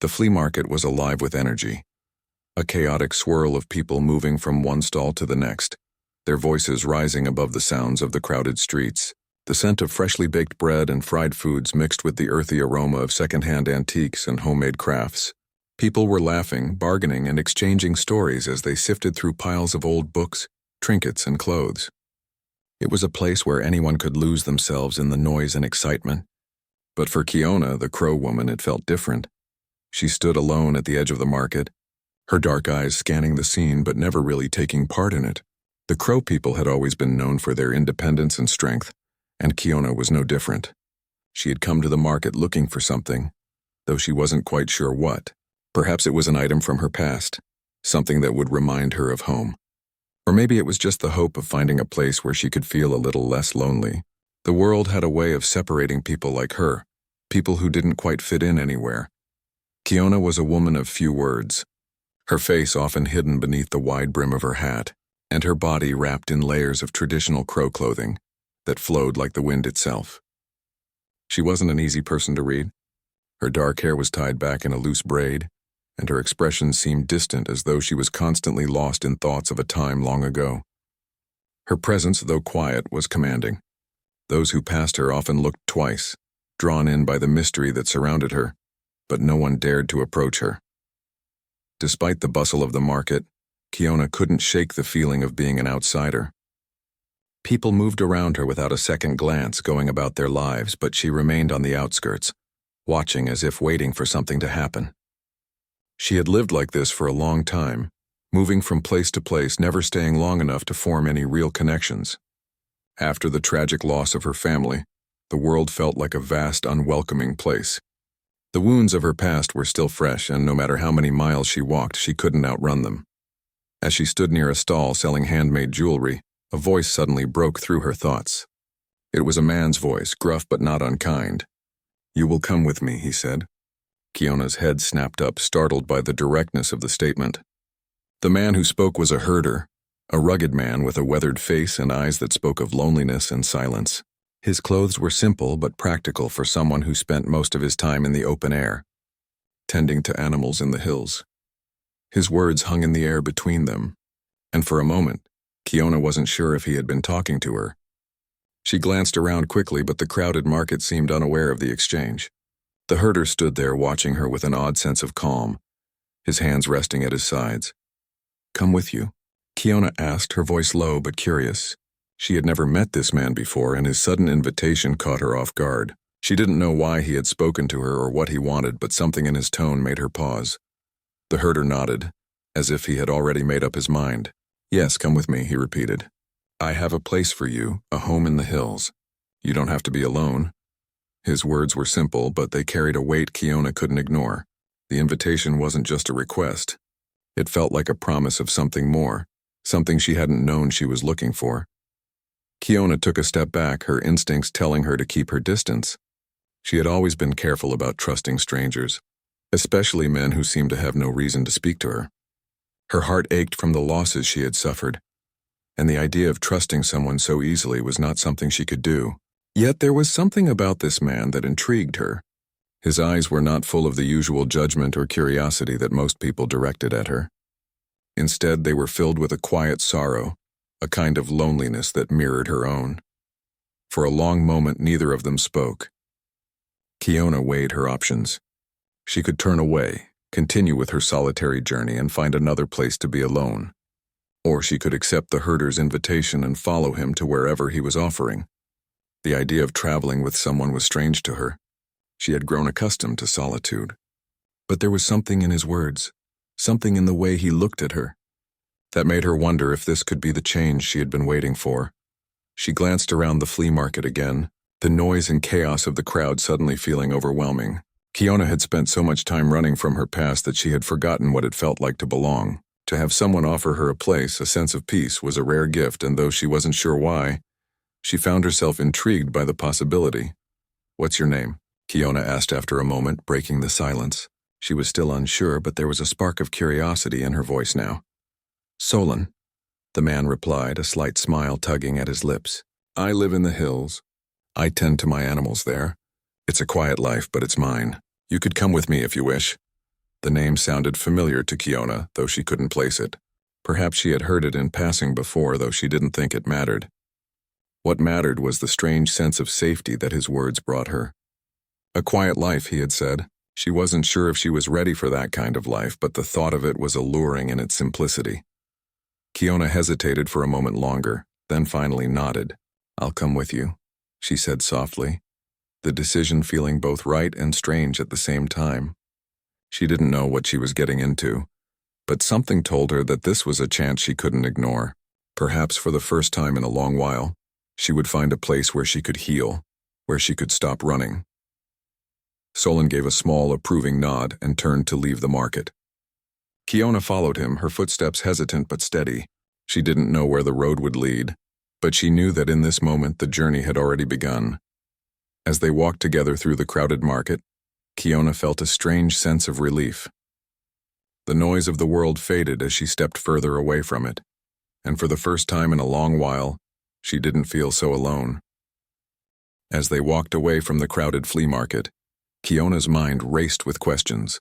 The flea market was alive with energy, a chaotic swirl of people moving from one stall to the next, their voices rising above the sounds of the crowded streets. The scent of freshly baked bread and fried foods mixed with the earthy aroma of secondhand antiques and homemade crafts. People were laughing, bargaining, and exchanging stories as they sifted through piles of old books, trinkets, and clothes. It was a place where anyone could lose themselves in the noise and excitement. But for Kiona, the crow woman, it felt different. She stood alone at the edge of the market, her dark eyes scanning the scene but never really taking part in it. The crow people had always been known for their independence and strength, and Kiona was no different. She had come to the market looking for something, though she wasn't quite sure what. Perhaps it was an item from her past, something that would remind her of home. Or maybe it was just the hope of finding a place where she could feel a little less lonely. The world had a way of separating people like her, people who didn't quite fit in anywhere. Kiona was a woman of few words, her face often hidden beneath the wide brim of her hat, and her body wrapped in layers of traditional crow clothing that flowed like the wind itself. She wasn't an easy person to read. Her dark hair was tied back in a loose braid, and her expression seemed distant, as though she was constantly lost in thoughts of a time long ago. Her presence, though quiet, was commanding. Those who passed her often looked twice, drawn in by the mystery that surrounded her, but no one dared to approach her. Despite the bustle of the market, Kiona couldn't shake the feeling of being an outsider. People moved around her without a second glance, going about their lives, but she remained on the outskirts, watching as if waiting for something to happen. She had lived like this for a long time, moving from place to place, never staying long enough to form any real connections. After the tragic loss of her family, the world felt like a vast, unwelcoming place. The wounds of her past were still fresh, and no matter how many miles she walked, she couldn't outrun them. As she stood near a stall selling handmade jewelry, a voice suddenly broke through her thoughts. It was a man's voice, gruff but not unkind. "You will come with me," he said. Kiona's head snapped up, startled by the directness of the statement. The man who spoke was a herder, a rugged man with a weathered face and eyes that spoke of loneliness and silence. His clothes were simple but practical for someone who spent most of his time in the open air, tending to animals in the hills. His words hung in the air between them, and for a moment, Kiona wasn't sure if he had been talking to her. She glanced around quickly, but the crowded market seemed unaware of the exchange. The herder stood there watching her with an odd sense of calm, his hands resting at his sides. "Come with you?" Kiona asked, her voice low but curious. She had never met this man before, and his sudden invitation caught her off guard. She didn't know why he had spoken to her or what he wanted, but something in his tone made her pause. The herder nodded, as if he had already made up his mind. "Yes, come with me," he repeated. "I have a place for you, a home in the hills. You don't have to be alone." His words were simple, but they carried a weight Kiona couldn't ignore. The invitation wasn't just a request. It felt like a promise of something more, something she hadn't known she was looking for. Kiona took a step back, her instincts telling her to keep her distance. She had always been careful about trusting strangers, especially men who seemed to have no reason to speak to her. Her heart ached from the losses she had suffered, and the idea of trusting someone so easily was not something she could do. Yet there was something about this man that intrigued her. His eyes were not full of the usual judgment or curiosity that most people directed at her. Instead, they were filled with a quiet sorrow, a kind of loneliness that mirrored her own. For a long moment, neither of them spoke. Kiona weighed her options. She could turn away, continue with her solitary journey, and find another place to be alone. Or she could accept the herder's invitation and follow him to wherever he was offering. The idea of traveling with someone was strange to her. She had grown accustomed to solitude. But there was something in his words, something in the way he looked at her, that made her wonder if this could be the change she had been waiting for. She glanced around the flea market again, the noise and chaos of the crowd suddenly feeling overwhelming. Kiona had spent so much time running from her past that she had forgotten what it felt like to belong. To have someone offer her a place, a sense of peace, was a rare gift, and though she wasn't sure why, she found herself intrigued by the possibility. "What's your name?" Kiona asked after a moment, breaking the silence. She was still unsure, but there was a spark of curiosity in her voice now. "Solon," the man replied, a slight smile tugging at his lips. "I live in the hills. I tend to my animals there. It's a quiet life, but it's mine. You could come with me if you wish." The name sounded familiar to Kiona, though she couldn't place it. Perhaps she had heard it in passing before, though she didn't think it mattered. What mattered was the strange sense of safety that his words brought her. A quiet life, he had said. She wasn't sure if she was ready for that kind of life, but the thought of it was alluring in its simplicity. Kiona hesitated for a moment longer, then finally nodded. "I'll come with you," she said softly, the decision feeling both right and strange at the same time. She didn't know what she was getting into, but something told her that this was a chance she couldn't ignore. Perhaps for the first time in a long while, she would find a place where she could heal, where she could stop running. Solon gave a small, approving nod and turned to leave the market. Kiona followed him, her footsteps hesitant but steady. She didn't know where the road would lead, but she knew that in this moment the journey had already begun. As they walked together through the crowded market, Kiona felt a strange sense of relief. The noise of the world faded as she stepped further away from it, and for the first time in a long while, she didn't feel so alone. As they walked away from the crowded flea market, Kiona's mind raced with questions.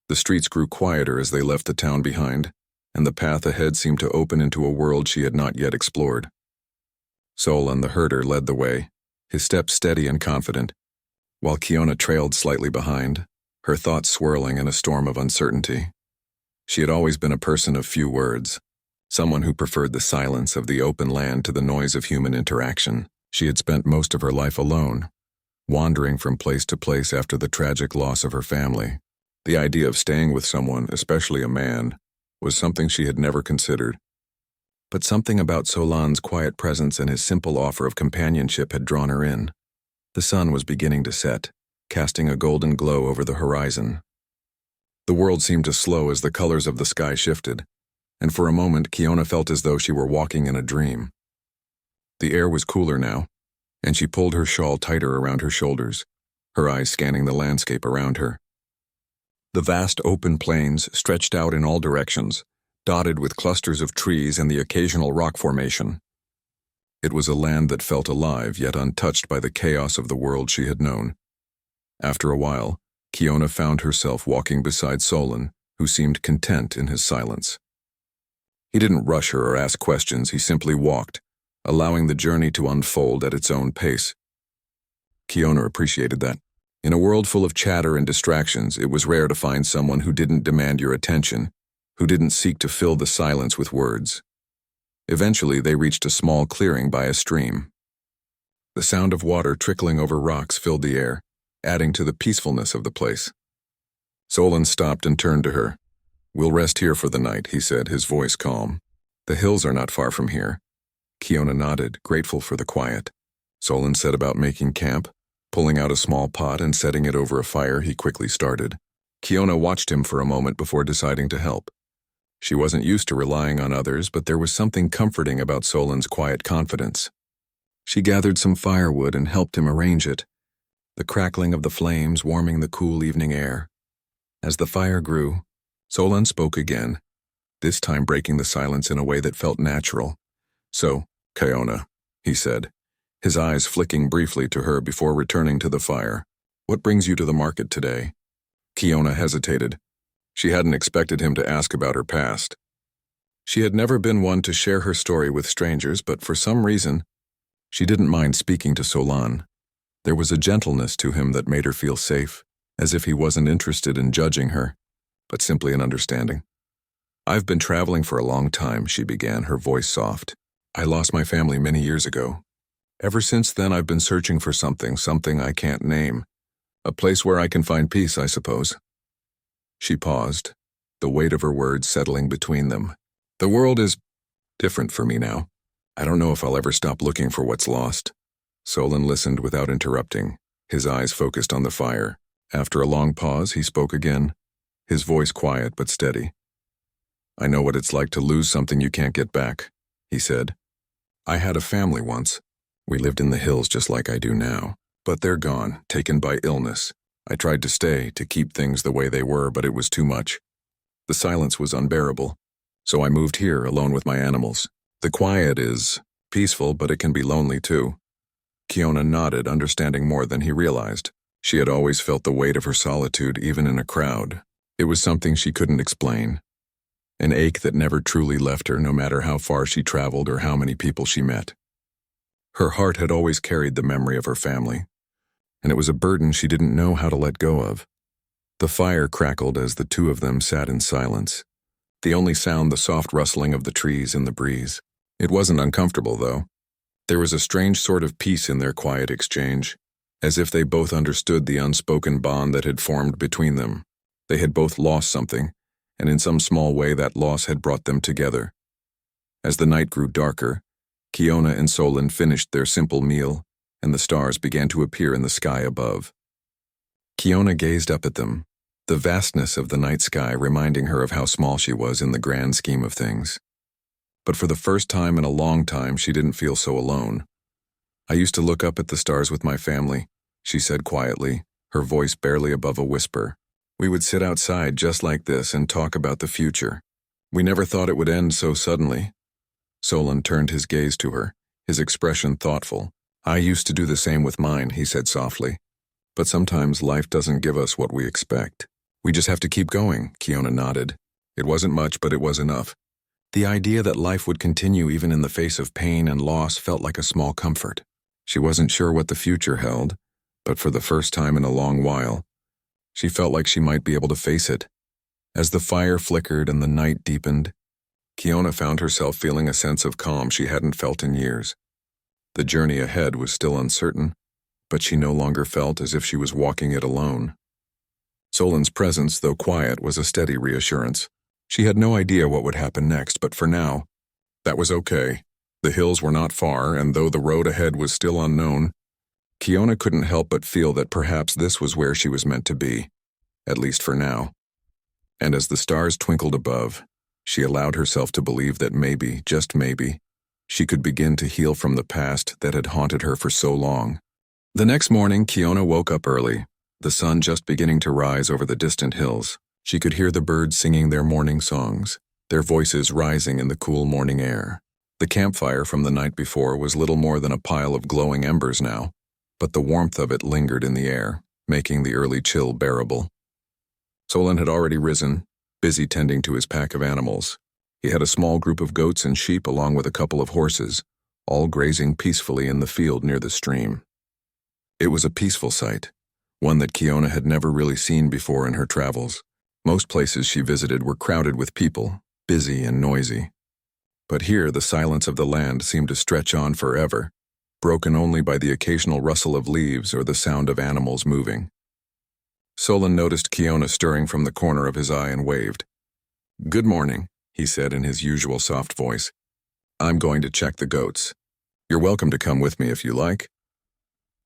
The streets grew quieter as they left the town behind, and the path ahead seemed to open into a world she had not yet explored. Solon, the herder, led the way, his steps steady and confident, while Kiona trailed slightly behind, her thoughts swirling in a storm of uncertainty. She had always been a person of few words, someone who preferred the silence of the open land to the noise of human interaction. She had spent most of her life alone, wandering from place to place after the tragic loss of her family. The idea of staying with someone, especially a man, was something she had never considered. But something about Solon's quiet presence and his simple offer of companionship had drawn her in. The sun was beginning to set, casting a golden glow over the horizon. The world seemed to slow as the colors of the sky shifted, and for a moment Kiona felt as though she were walking in a dream. The air was cooler now, and she pulled her shawl tighter around her shoulders, her eyes scanning the landscape around her. The vast open plains stretched out in all directions, dotted with clusters of trees and the occasional rock formation. It was a land that felt alive, yet untouched by the chaos of the world she had known. After a while, Kiona found herself walking beside Solon, who seemed content in his silence. He didn't rush her or ask questions, he simply walked, allowing the journey to unfold at its own pace. Kiona appreciated that. In a world full of chatter and distractions, it was rare to find someone who didn't demand your attention, who didn't seek to fill the silence with words. Eventually, they reached a small clearing by a stream. The sound of water trickling over rocks filled the air, adding to the peacefulness of the place. Solon stopped and turned to her. "We'll rest here for the night," he said, his voice calm. "The hills are not far from here." Kiona nodded, grateful for the quiet. Solon set about making camp. Pulling out a small pot and setting it over a fire, he quickly started. Kiona watched him for a moment before deciding to help. She wasn't used to relying on others, but there was something comforting about Solon's quiet confidence. She gathered some firewood and helped him arrange it, the crackling of the flames warming the cool evening air. As the fire grew, Solon spoke again, this time breaking the silence in a way that felt natural. "So, Kiona," he said, his eyes flicking briefly to her before returning to the fire. "What brings you to the market today?" Kiona hesitated. She hadn't expected him to ask about her past. She had never been one to share her story with strangers, but for some reason, she didn't mind speaking to Solon. There was a gentleness to him that made her feel safe, as if he wasn't interested in judging her, but simply in understanding. "I've been traveling for a long time," she began, her voice soft. "I lost my family many years ago. Ever since then, I've been searching for something I can't name. A place where I can find peace, I suppose." She paused, the weight of her words settling between them. "The world is different for me now. I don't know if I'll ever stop looking for what's lost." Solon listened without interrupting, his eyes focused on the fire. After a long pause, he spoke again, his voice quiet but steady. "I know what it's like to lose something you can't get back," he said. "I had a family once. We lived in the hills just like I do now, but they're gone, taken by illness. I tried to stay, to keep things the way they were, but it was too much. The silence was unbearable, so I moved here alone with my animals. The quiet is peaceful, but it can be lonely too." Kiona nodded, understanding more than he realized. She had always felt the weight of her solitude, even in a crowd. It was something she couldn't explain, an ache that never truly left her no matter how far she traveled or how many people she met. Her heart had always carried the memory of her family, and it was a burden she didn't know how to let go of. The fire crackled as the two of them sat in silence, the only sound the soft rustling of the trees in the breeze. It wasn't uncomfortable, though. There was a strange sort of peace in their quiet exchange, as if they both understood the unspoken bond that had formed between them. They had both lost something, and in some small way that loss had brought them together. As the night grew darker, Kiona and Solon finished their simple meal, and the stars began to appear in the sky above. Kiona gazed up at them, the vastness of the night sky reminding her of how small she was in the grand scheme of things. But for the first time in a long time, she didn't feel so alone. "I used to look up at the stars with my family," she said quietly, her voice barely above a whisper. "We would sit outside just like this and talk about the future. We never thought it would end so suddenly." Solon turned his gaze to her, his expression thoughtful. "I used to do the same with mine," he said softly. "But sometimes life doesn't give us what we expect. We just have to keep going," Kiona nodded. It wasn't much, but it was enough. The idea that life would continue even in the face of pain and loss felt like a small comfort. She wasn't sure what the future held, but for the first time in a long while, she felt like she might be able to face it. As the fire flickered and the night deepened, Kiona found herself feeling a sense of calm she hadn't felt in years. The journey ahead was still uncertain, but she no longer felt as if she was walking it alone. Solon's presence, though quiet, was a steady reassurance. She had no idea what would happen next, but for now, that was okay. The hills were not far, and though the road ahead was still unknown, Kiona couldn't help but feel that perhaps this was where she was meant to be, at least for now. And as the stars twinkled above, she allowed herself to believe that maybe, just maybe, she could begin to heal from the past that had haunted her for so long. The next morning, Kiona woke up early, the sun just beginning to rise over the distant hills. She could hear the birds singing their morning songs, their voices rising in the cool morning air. The campfire from the night before was little more than a pile of glowing embers now, but the warmth of it lingered in the air, making the early chill bearable. Solon had already risen, busy tending to his pack of animals. He had a small group of goats and sheep along with a couple of horses, all grazing peacefully in the field near the stream. It was a peaceful sight, one that Kiona had never really seen before in her travels. Most places she visited were crowded with people, busy and noisy. But here the silence of the land seemed to stretch on forever, broken only by the occasional rustle of leaves or the sound of animals moving. Solon noticed Kiona stirring from the corner of his eye and waved. "Good morning," he said in his usual soft voice. "I'm going to check the goats. You're welcome to come with me if you like."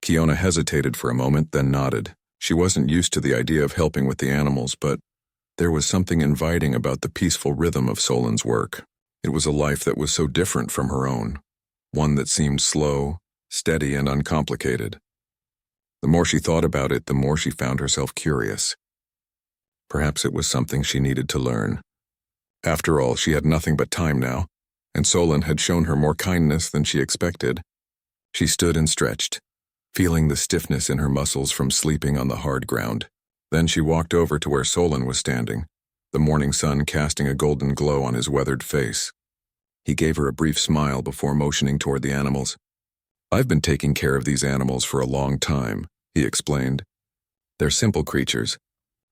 Kiona hesitated for a moment, then nodded. She wasn't used to the idea of helping with the animals, but there was something inviting about the peaceful rhythm of Solon's work. It was a life that was so different from her own, one that seemed slow, steady, and uncomplicated. The more she thought about it, the more she found herself curious. Perhaps it was something she needed to learn. After all, she had nothing but time now, and Solon had shown her more kindness than she expected. She stood and stretched, feeling the stiffness in her muscles from sleeping on the hard ground. Then she walked over to where Solon was standing, the morning sun casting a golden glow on his weathered face. He gave her a brief smile before motioning toward the animals. "I've been taking care of these animals for a long time," he explained. "They're simple creatures.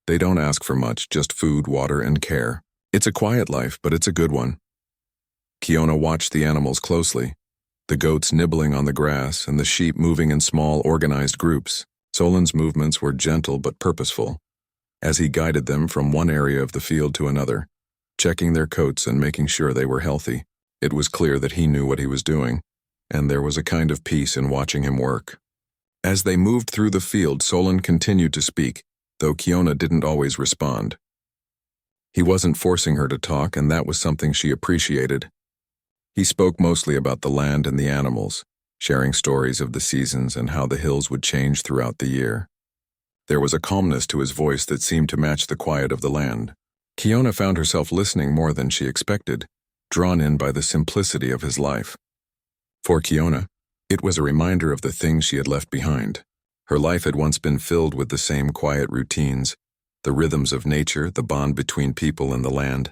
They don't ask for much, just food, water, and care. It's a quiet life, but it's a good one." Kiona watched the animals closely, the goats nibbling on the grass and the sheep moving in small, organized groups. Solon's movements were gentle but purposeful, as he guided them from one area of the field to another, checking their coats and making sure they were healthy. It was clear that he knew what he was doing, and there was a kind of peace in watching him work. As they moved through the field, Solon continued to speak, though Kiona didn't always respond. He wasn't forcing her to talk, and that was something she appreciated. He spoke mostly about the land and the animals, sharing stories of the seasons and how the hills would change throughout the year. There was a calmness to his voice that seemed to match the quiet of the land. Kiona found herself listening more than she expected, drawn in by the simplicity of his life. For Kiona, it was a reminder of the things she had left behind. Her life had once been filled with the same quiet routines, the rhythms of nature, the bond between people and the land.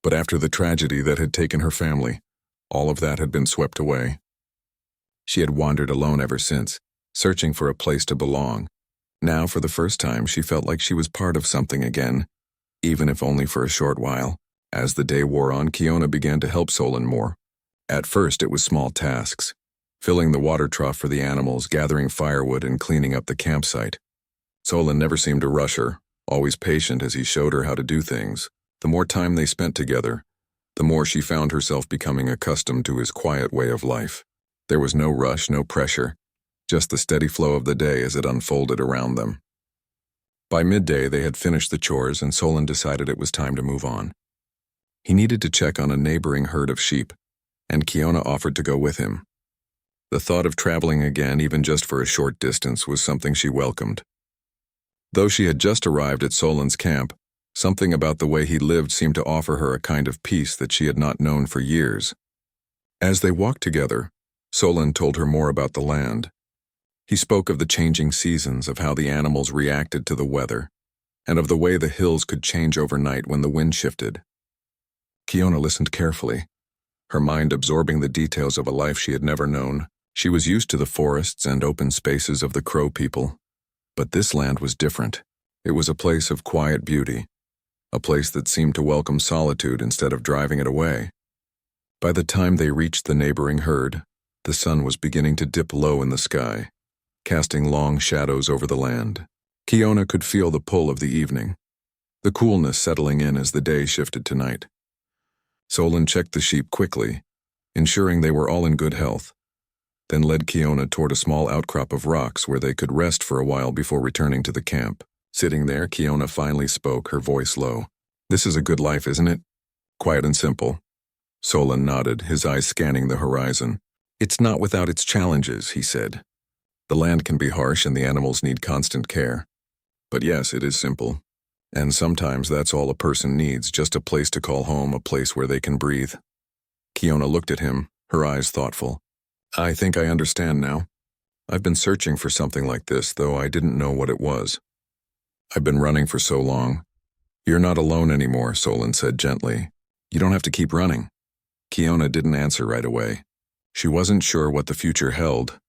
But after the tragedy that had taken her family, all of that had been swept away. She had wandered alone ever since, searching for a place to belong. Now, for the first time, she felt like she was part of something again, even if only for a short while. As the day wore on, Kiona began to help Solon more. At first, it was small tasks, filling the water trough for the animals, gathering firewood, and cleaning up the campsite. Solon never seemed to rush her, always patient as he showed her how to do things. The more time they spent together, the more she found herself becoming accustomed to his quiet way of life. There was no rush, no pressure, just the steady flow of the day as it unfolded around them. By midday, they had finished the chores, and Solon decided it was time to move on. He needed to check on a neighboring herd of sheep, and Kiona offered to go with him. The thought of traveling again, even just for a short distance, was something she welcomed. Though she had just arrived at Solon's camp, something about the way he lived seemed to offer her a kind of peace that she had not known for years. As they walked together, Solon told her more about the land. He spoke of the changing seasons, of how the animals reacted to the weather, and of the way the hills could change overnight when the wind shifted. Kiona listened carefully, her mind absorbing the details of a life she had never known. She was used to the forests and open spaces of the Crow people, but this land was different. It was a place of quiet beauty, a place that seemed to welcome solitude instead of driving it away. By the time they reached the neighboring herd, the sun was beginning to dip low in the sky, casting long shadows over the land. Kiona could feel the pull of the evening, the coolness settling in as the day shifted to night. Solon checked the sheep quickly, ensuring they were all in good health, then led Kiona toward a small outcrop of rocks where they could rest for a while before returning to the camp. Sitting there, Kiona finally spoke, her voice low. "This is a good life, isn't it? Quiet and simple." Solon nodded, his eyes scanning the horizon. "It's not without its challenges," he said. "The land can be harsh and the animals need constant care. But yes, it is simple. And sometimes that's all a person needs, just a place to call home, a place where they can breathe." Kiona looked at him, her eyes thoughtful. "I think I understand now. I've been searching for something like this, though I didn't know what it was. I've been running for so long." "You're not alone anymore," Solon said gently. "You don't have to keep running." Kiona didn't answer right away. She wasn't sure what the future held,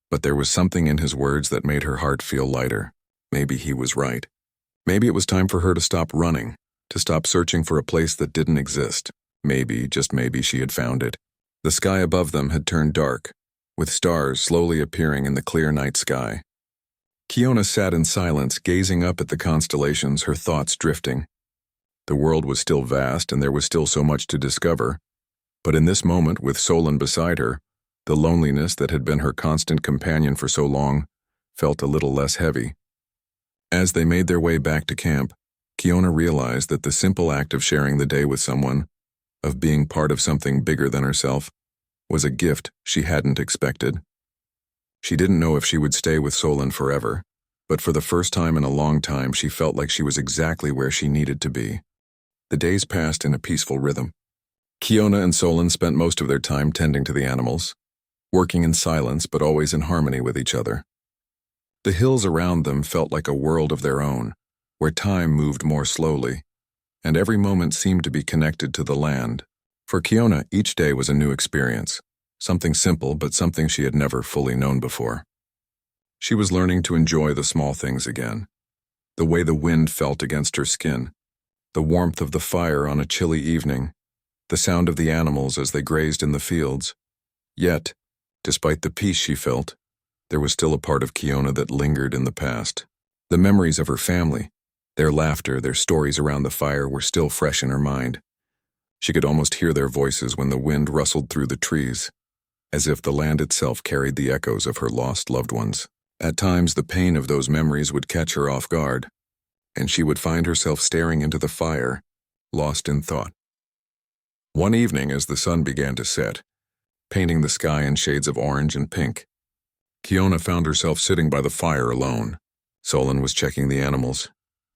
but there was something in his words that made her heart feel lighter. Maybe he was right. Maybe it was time for her to stop running, to stop searching for a place that didn't exist. Maybe, just maybe, she had found it. The sky above them had turned dark, with stars slowly appearing in the clear night sky. Kiona sat in silence, gazing up at the constellations, her thoughts drifting. The world was still vast, and there was still so much to discover. But in this moment, with Solon beside her, the loneliness that had been her constant companion for so long felt a little less heavy. As they made their way back to camp, Kiona realized that the simple act of sharing the day with someone, of being part of something bigger than herself, was a gift she hadn't expected. She didn't know if she would stay with Solon forever, but for the first time in a long time she felt like she was exactly where she needed to be. The days passed in a peaceful rhythm. Kiona and Solon spent most of their time tending to the animals, working in silence but always in harmony with each other. The hills around them felt like a world of their own, where time moved more slowly, and every moment seemed to be connected to the land. For Kiona, each day was a new experience, something simple but something she had never fully known before. She was learning to enjoy the small things again, the way the wind felt against her skin, the warmth of the fire on a chilly evening, the sound of the animals as they grazed in the fields. Yet, despite the peace she felt, there was still a part of Kiona that lingered in the past. The memories of her family, their laughter, their stories around the fire were still fresh in her mind. She could almost hear their voices when the wind rustled through the trees, as if the land itself carried the echoes of her lost loved ones. At times, the pain of those memories would catch her off guard, and she would find herself staring into the fire, lost in thought. One evening, as the sun began to set, painting the sky in shades of orange and pink, Kiona found herself sitting by the fire alone. Solon was checking the animals,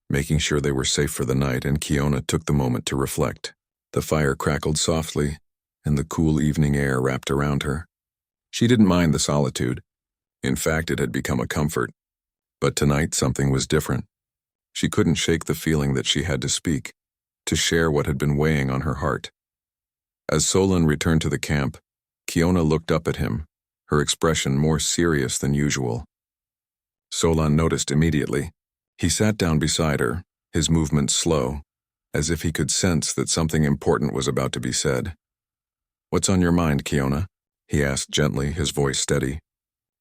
making sure they were safe for the night, and Kiona took the moment to reflect. The fire crackled softly, and the cool evening air wrapped around her. She didn't mind the solitude. In fact, it had become a comfort. But tonight something was different. She couldn't shake the feeling that she had to speak, to share what had been weighing on her heart. As Solon returned to the camp, Kiona looked up at him, her expression more serious than usual. Solon noticed immediately. He sat down beside her, his movements slow, as if he could sense that something important was about to be said. "What's on your mind, Kiona?" he asked gently, his voice steady.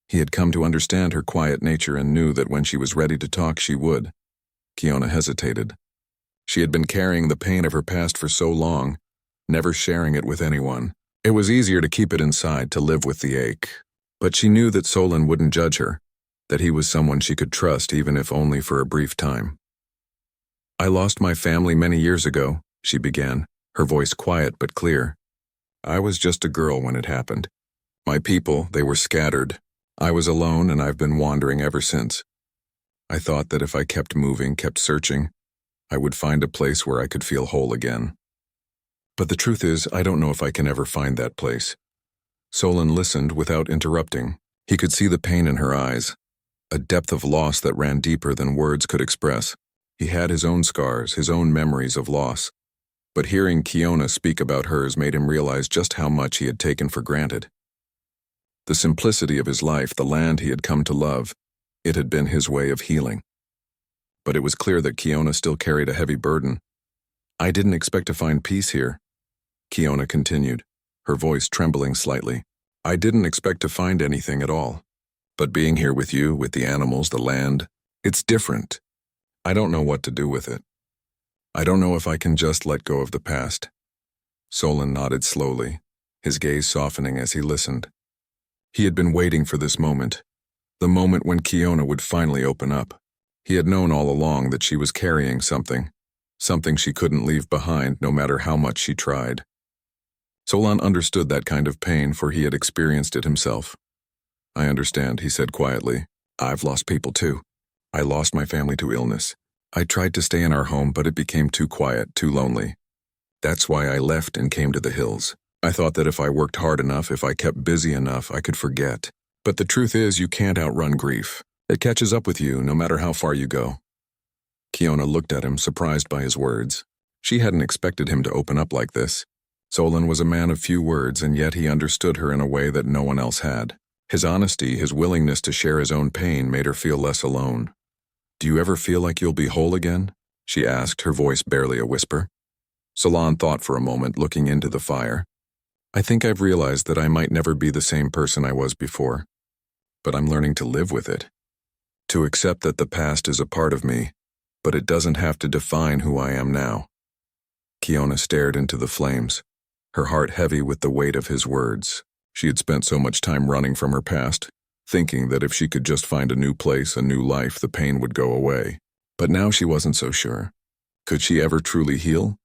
He had come to understand her quiet nature and knew that when she was ready to talk, she would. Kiona hesitated. She had been carrying the pain of her past for so long, never sharing it with anyone. It was easier to keep it inside, to live with the ache. But she knew that Solon wouldn't judge her, that he was someone she could trust even if only for a brief time. "I lost my family many years ago," she began, her voice quiet but clear. "I was just a girl when it happened. My people, they were scattered. I was alone and I've been wandering ever since. I thought that if I kept moving, kept searching, I would find a place where I could feel whole again. But the truth is, I don't know if I can ever find that place." Solon listened without interrupting. He could see the pain in her eyes, a depth of loss that ran deeper than words could express. He had his own scars, his own memories of loss. But hearing Kiona speak about hers made him realize just how much he had taken for granted. The simplicity of his life, the land he had come to love, it had been his way of healing. But it was clear that Kiona still carried a heavy burden. "I didn't expect to find peace here," Kiona continued, her voice trembling slightly. "I didn't expect to find anything at all. But being here with you, with the animals, the land, it's different. I don't know what to do with it. I don't know if I can just let go of the past." Solon nodded slowly, his gaze softening as he listened. He had been waiting for this moment, the moment when Kiona would finally open up. He had known all along that she was carrying something she couldn't leave behind no matter how much she tried. Solon understood that kind of pain, for he had experienced it himself. "I understand," he said quietly. "I've lost people too. I lost my family to illness. I tried to stay in our home, but it became too quiet, too lonely. That's why I left and came to the hills. I thought that if I worked hard enough, if I kept busy enough, I could forget. But the truth is, you can't outrun grief. It catches up with you no matter how far you go." Kiona looked at him, surprised by his words. She hadn't expected him to open up like this. Solon was a man of few words, and yet he understood her in a way that no one else had. His honesty, his willingness to share his own pain made her feel less alone. "Do you ever feel like you'll be whole again?" she asked, her voice barely a whisper. Solon thought for a moment, looking into the fire. "I think I've realized that I might never be the same person I was before. But I'm learning to live with it. To accept that the past is a part of me, but it doesn't have to define who I am now." Kiona stared into the flames, her heart heavy with the weight of his words. She had spent so much time running from her past, thinking that if she could just find a new place, a new life, the pain would go away. But now she wasn't so sure. Could she ever truly heal?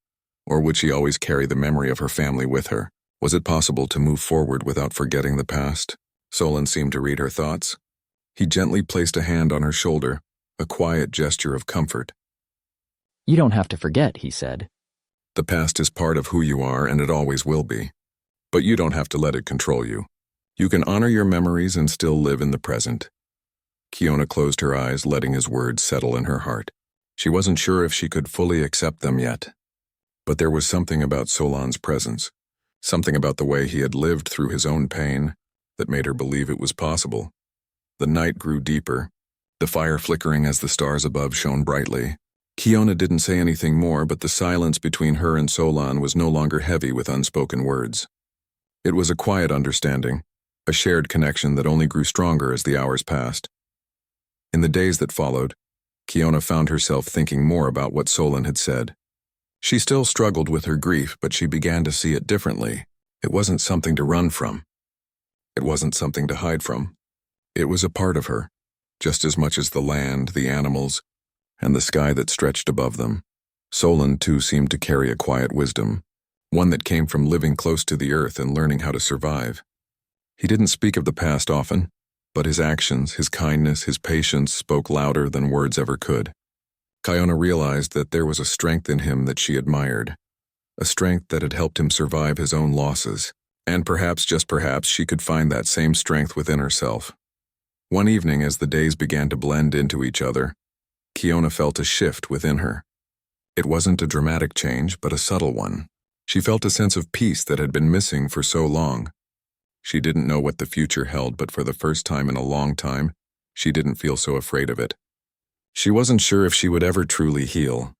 Or would she always carry the memory of her family with her? Was it possible to move forward without forgetting the past? Solon seemed to read her thoughts. He gently placed a hand on her shoulder, a quiet gesture of comfort. "You don't have to forget," he said. "The past is part of who you are, and it always will be. But you don't have to let it control you. You can honor your memories and still live in the present." Kiona closed her eyes, letting his words settle in her heart. She wasn't sure if she could fully accept them yet. But there was something about Solon's presence, something about the way he had lived through his own pain, that made her believe it was possible. The night grew deeper, the fire flickering as the stars above shone brightly. Kiona didn't say anything more, but the silence between her and Solon was no longer heavy with unspoken words. It was a quiet understanding, a shared connection that only grew stronger as the hours passed. In the days that followed, Kiona found herself thinking more about what Solon had said. She still struggled with her grief, but she began to see it differently. It wasn't something to run from. It wasn't something to hide from. It was a part of her, just as much as the land, the animals, and the sky that stretched above them. Solon, too, seemed to carry a quiet wisdom, one that came from living close to the earth and learning how to survive. He didn't speak of the past often, but his actions, his kindness, his patience spoke louder than words ever could. Kiona realized that there was a strength in him that she admired, a strength that had helped him survive his own losses, and perhaps, just perhaps, she could find that same strength within herself. One evening, as the days began to blend into each other, Kiona felt a shift within her. It wasn't a dramatic change, but a subtle one. She felt a sense of peace that had been missing for so long. She didn't know what the future held, but for the first time in a long time, she didn't feel so afraid of it. She wasn't sure if she would ever truly heal,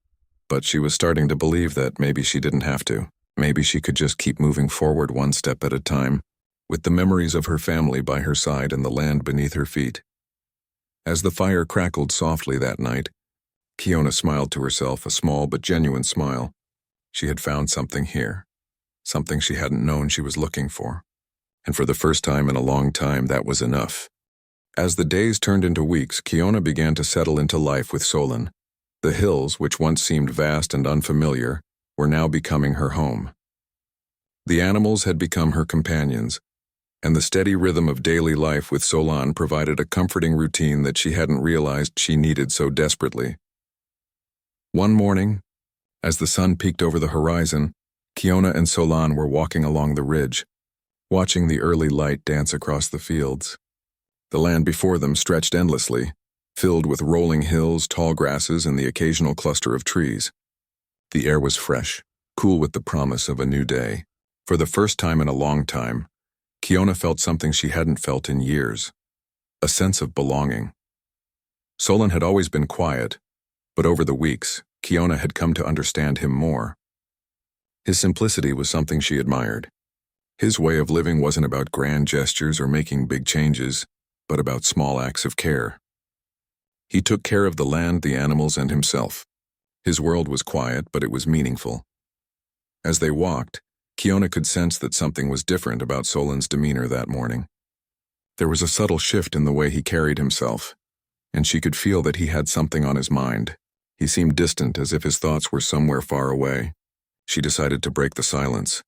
but she was starting to believe that maybe she didn't have to. Maybe she could just keep moving forward one step at a time, with the memories of her family by her side and the land beneath her feet. As the fire crackled softly that night, Kiona smiled to herself, a small but genuine smile. She had found something here, something she hadn't known she was looking for. And for the first time in a long time, that was enough. As the days turned into weeks, Kiona began to settle into life with Solon. The hills, which once seemed vast and unfamiliar, were now becoming her home. The animals had become her companions, and the steady rhythm of daily life with Solon provided a comforting routine that she hadn't realized she needed so desperately. One morning, as the sun peeked over the horizon, Kiona and Solon were walking along the ridge, watching the early light dance across the fields. The land before them stretched endlessly, filled with rolling hills, tall grasses, and the occasional cluster of trees. The air was fresh, cool with the promise of a new day. For the first time in a long time, Kiona felt something she hadn't felt in years, a sense of belonging. Solon had always been quiet, but over the weeks, Kiona had come to understand him more. His simplicity was something she admired. His way of living wasn't about grand gestures or making big changes, but about small acts of care. He took care of the land, the animals, and himself. His world was quiet, but it was meaningful. As they walked, Kiona could sense that something was different about Solon's demeanor that morning. There was a subtle shift in the way he carried himself, and she could feel that he had something on his mind. He seemed distant, as if his thoughts were somewhere far away. She decided to break the silence.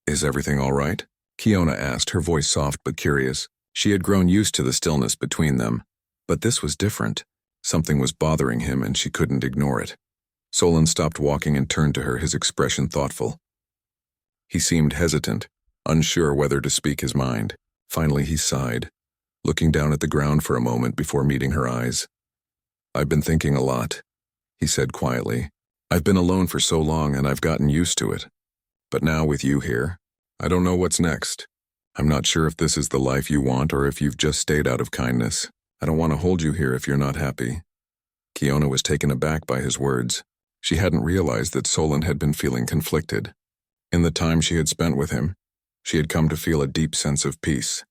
"Is everything all right?" Kiona asked, her voice soft but curious. She had grown used to the stillness between them, but this was different. Something was bothering him, and she couldn't ignore it. Solon stopped walking and turned to her, his expression thoughtful. He seemed hesitant, unsure whether to speak his mind. Finally, he sighed, looking down at the ground for a moment before meeting her eyes. "I've been thinking a lot," he said quietly. "I've been alone for so long, and I've gotten used to it. But now with you here, I don't know what's next. I'm not sure if this is the life you want or if you've just stayed out of kindness. I don't want to hold you here if you're not happy." Kiona was taken aback by his words. She hadn't realized that Solon had been feeling conflicted. In the time she had spent with him, she had come to feel a deep sense of peace.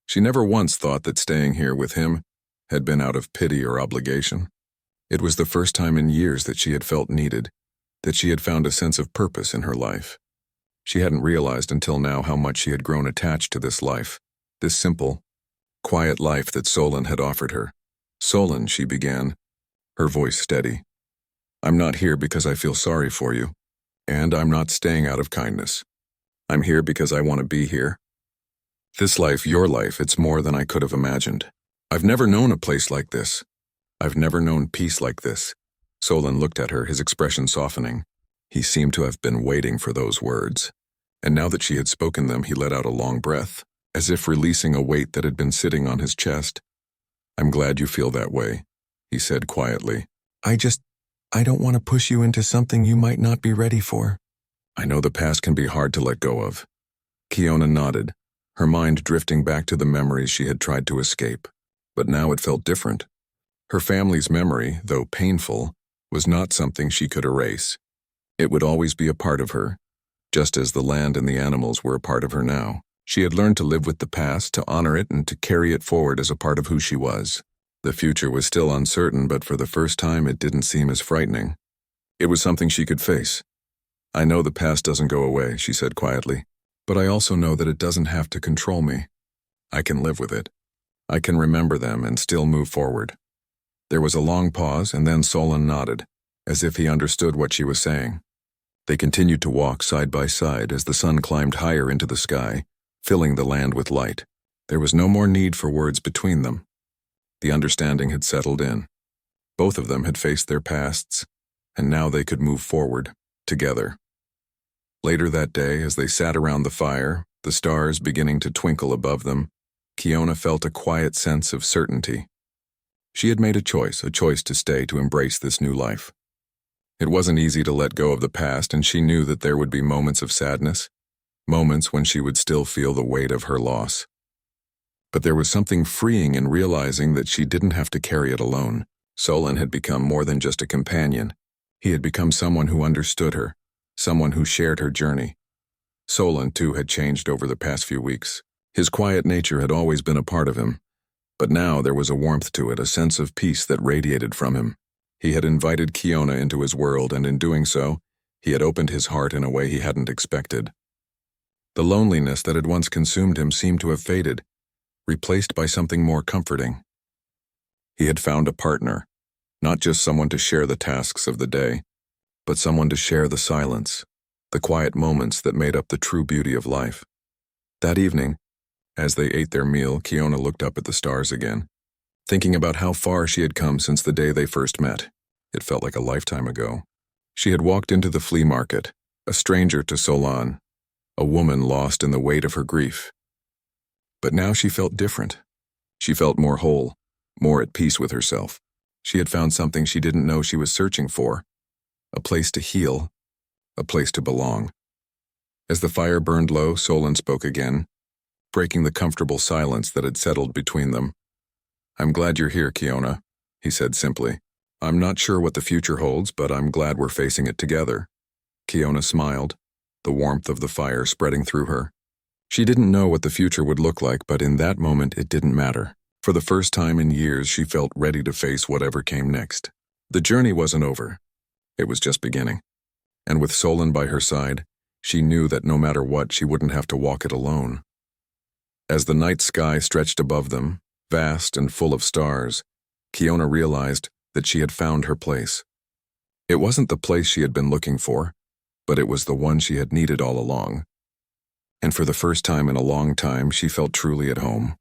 She never once thought that staying here with him had been out of pity or obligation. It was the first time in years that she had felt needed, that she had found a sense of purpose in her life. She hadn't realized until now how much she had grown attached to this life, this simple, quiet life that Solon had offered her. "Solon," she began, her voice steady. "I'm not here because I feel sorry for you, and I'm not staying out of kindness. I'm here because I want to be here. This life, your life, it's more than I could have imagined. I've never known a place like this. I've never known peace like this." Solon looked at her, his expression softening. He seemed to have been waiting for those words, and now that she had spoken them, he let out a long breath, as if releasing a weight that had been sitting on his chest. "I'm glad you feel that way," he said quietly. I don't want to push you into something you might not be ready for." "I know the past can be hard to let go of." Kiona nodded, her mind drifting back to the memories she had tried to escape. But now it felt different. Her family's memory, though painful, was not something she could erase. It would always be a part of her, just as the land and the animals were a part of her now. She had learned to live with the past, to honor it, and to carry it forward as a part of who she was. The future was still uncertain, but for the first time it didn't seem as frightening. It was something she could face. "I know the past doesn't go away," she said quietly, "but I also know that it doesn't have to control me. I can live with it. I can remember them and still move forward." There was a long pause, and then Solon nodded, as if he understood what she was saying. They continued to walk side by side as the sun climbed higher into the sky, filling the land with light. There was no more need for words between them. The understanding had settled in. Both of them had faced their pasts, and now they could move forward, together. Later that day, as they sat around the fire, the stars beginning to twinkle above them, Kiona felt a quiet sense of certainty. She had made a choice to stay, to embrace this new life. It wasn't easy to let go of the past, and she knew that there would be moments of sadness, moments when she would still feel the weight of her loss. But there was something freeing in realizing that she didn't have to carry it alone. Solon had become more than just a companion. He had become someone who understood her, someone who shared her journey. Solon, too, had changed over the past few weeks. His quiet nature had always been a part of him, but now there was a warmth to it, a sense of peace that radiated from him. He had invited Kiona into his world, and in doing so, he had opened his heart in a way he hadn't expected. The loneliness that had once consumed him seemed to have faded, replaced by something more comforting. He had found a partner, not just someone to share the tasks of the day, but someone to share the silence, the quiet moments that made up the true beauty of life. That evening, as they ate their meal, Kiona looked up at the stars again, thinking about how far she had come since the day they first met. It felt like a lifetime ago. She had walked into the flea market, a stranger to Solon, a woman lost in the weight of her grief. But now she felt different. She felt more whole, more at peace with herself. She had found something she didn't know she was searching for, a place to heal, a place to belong. As the fire burned low, Solon spoke again, breaking the comfortable silence that had settled between them. "I'm glad you're here, Kiona," he said simply. "I'm not sure what the future holds, but I'm glad we're facing it together." Kiona smiled, the warmth of the fire spreading through her. She didn't know what the future would look like, but in that moment it didn't matter. For the first time in years, she felt ready to face whatever came next. The journey wasn't over. It was just beginning. And with Solon by her side, she knew that no matter what, she wouldn't have to walk it alone. As the night sky stretched above them, vast and full of stars, Kiona realized that she had found her place. It wasn't the place she had been looking for, but it was the one she had needed all along. And for the first time in a long time, she felt truly at home.